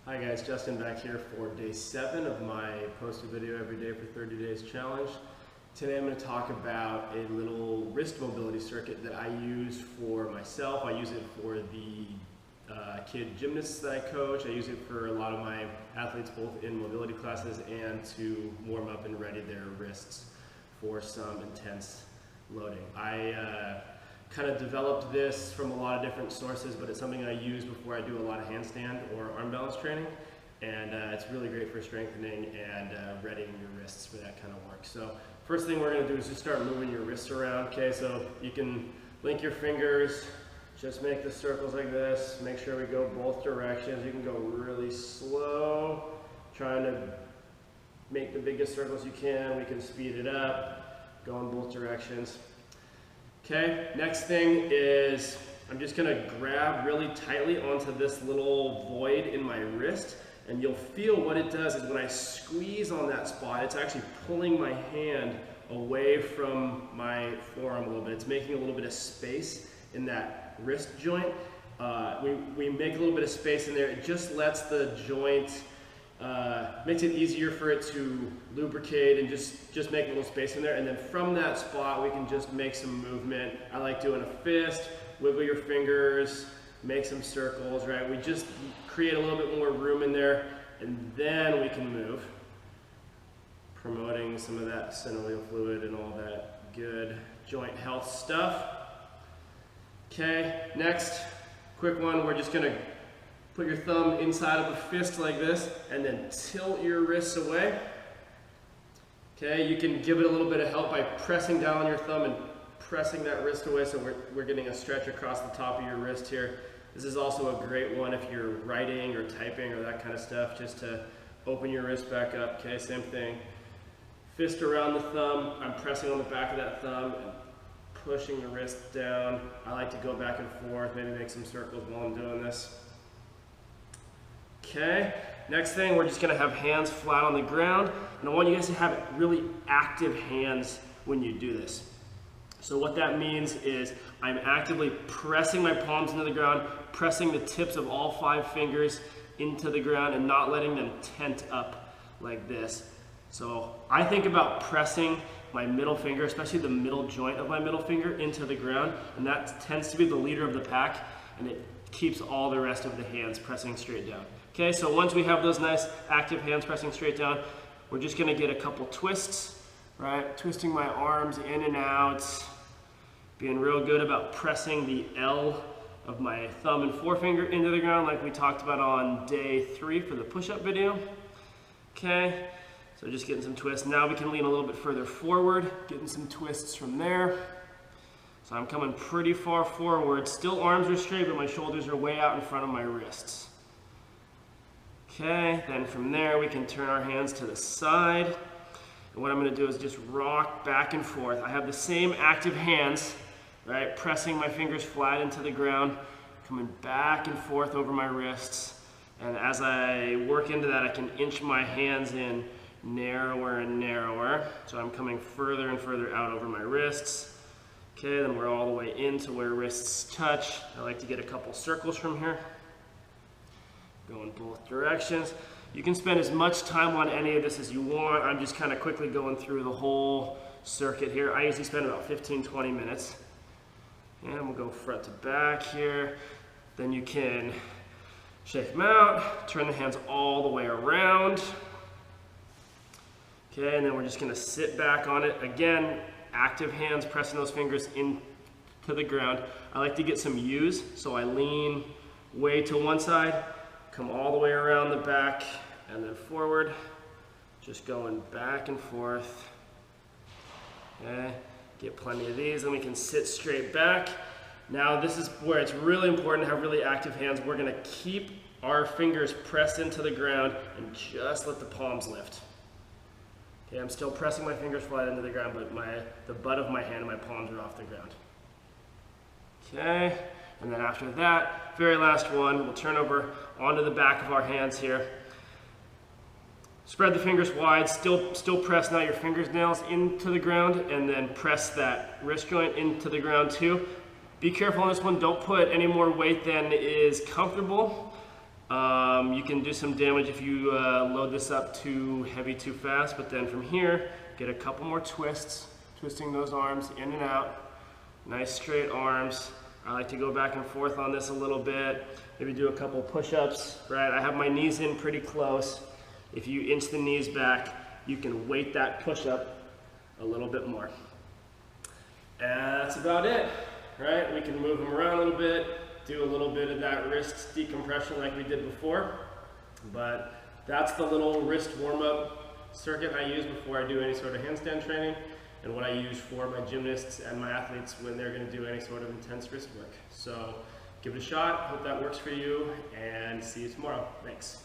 Hi guys, Justin back here for day 7 of my post a video every day for 30 days challenge. Today I'm going to talk about a little wrist mobility circuit that I use for myself. I use it for the kid gymnasts that I coach. I use it for a lot of my athletes both in mobility classes and to warm up and ready their wrists for some intense loading. I kind of developed this from a lot of different sources, but it's something I use before I do a lot of handstand or arm balance training, and it's really great for strengthening and readying your wrists for that kind of work. So first thing we're going to do is just start moving your wrists around. Okay, so you can link your fingers, just make the circles like this, make sure we go both directions. You can go really slow, trying to make the biggest circles you can. We can speed it up, go in both directions. Okay, next thing is I'm just going to grab really tightly onto this little void in my wrist, and you'll feel what it does is when I squeeze on that spot, it's actually pulling my hand away from my forearm a little bit. It's making a little bit of space in that wrist joint. We make a little bit of space in there. It just lets the joint, makes it easier for it to lubricate and just make a little space in there. And then from that spot, we can just make some movement. I like doing a fist, wiggle your fingers, make some circles, right? We just create a little bit more room in there, and then we can move, promoting some of that synovial fluid and all that good joint health stuff. Okay, next, quick one, we're just gonna put your thumb inside of a fist like this and then tilt your wrists away. Okay, you can give it a little bit of help by pressing down on your thumb and pressing that wrist away, so we're getting a stretch across the top of your wrist here. This is also a great one if you're writing or typing or that kind of stuff, just to open your wrist back up. Okay, same thing. Fist around the thumb, I'm pressing on the back of that thumb and pushing the wrist down. I like to go back and forth, maybe make some circles while I'm doing this. Okay, next thing, we're just gonna have hands flat on the ground, and I want you guys to have really active hands when you do this. So what that means is I'm actively pressing my palms into the ground, pressing the tips of all 5 fingers into the ground and not letting them tent up like this. So I think about pressing my middle finger, especially the middle joint of my middle finger, into the ground, and that tends to be the leader of the pack, and it keeps all the rest of the hands pressing straight down. Okay, so once we have those nice active hands pressing straight down, we're just gonna get a couple twists, right? Twisting my arms in and out, being real good about pressing the L of my thumb and forefinger into the ground like we talked about on day 3 for the push-up video. Okay, so just getting some twists. Now we can lean a little bit further forward, getting some twists from there. So I'm coming pretty far forward. Still arms are straight, but my shoulders are way out in front of my wrists. Okay, then from there we can turn our hands to the side. And what I'm gonna do is just rock back and forth. I have the same active hands, right? Pressing my fingers flat into the ground, coming back and forth over my wrists. And as I work into that, I can inch my hands in narrower and narrower. So I'm coming further and further out over my wrists. Okay, then we're all the way into where wrists touch. I like to get a couple circles from here. Go in both directions. You can spend as much time on any of this as you want. I'm just kind of quickly going through the whole circuit here. I usually spend about 15-20 minutes. And we'll go front to back here. Then you can shake them out, turn the hands all the way around. Okay, and then we're just gonna sit back on it. Again, active hands pressing those fingers into the ground. I like to get some U's, so I lean way to one side, come all the way around the back, and then forward, just going back and forth. Okay, get plenty of these, and we can sit straight back. Now this is where it's really important to have really active hands. We're gonna keep our fingers pressed into the ground and just let the palms lift. Okay, I'm still pressing my fingers flat into the ground, but the butt of my hand and my palms are off the ground. Okay, and then after that, very last one, we'll turn over onto the back of our hands here. Spread the fingers wide, still press now your fingernails into the ground, and then press that wrist joint into the ground too. Be careful on this one, don't put any more weight than is comfortable. You can do some damage if you load this up too heavy too fast, but then from here, get a couple more twists, twisting those arms in and out. Nice straight arms. I like to go back and forth on this a little bit. Maybe do a couple push-ups, right? I have my knees in pretty close. If you inch the knees back, you can weight that push-up a little bit more. And that's about it, right? We can move them around a little bit, do a little bit of that wrist decompression like we did before. But that's the little wrist warm-up circuit I use before I do any sort of handstand training, and what I use for my gymnasts and my athletes when they're going to do any sort of intense wrist work. So give it a shot, hope that works for you, and see you tomorrow. Thanks.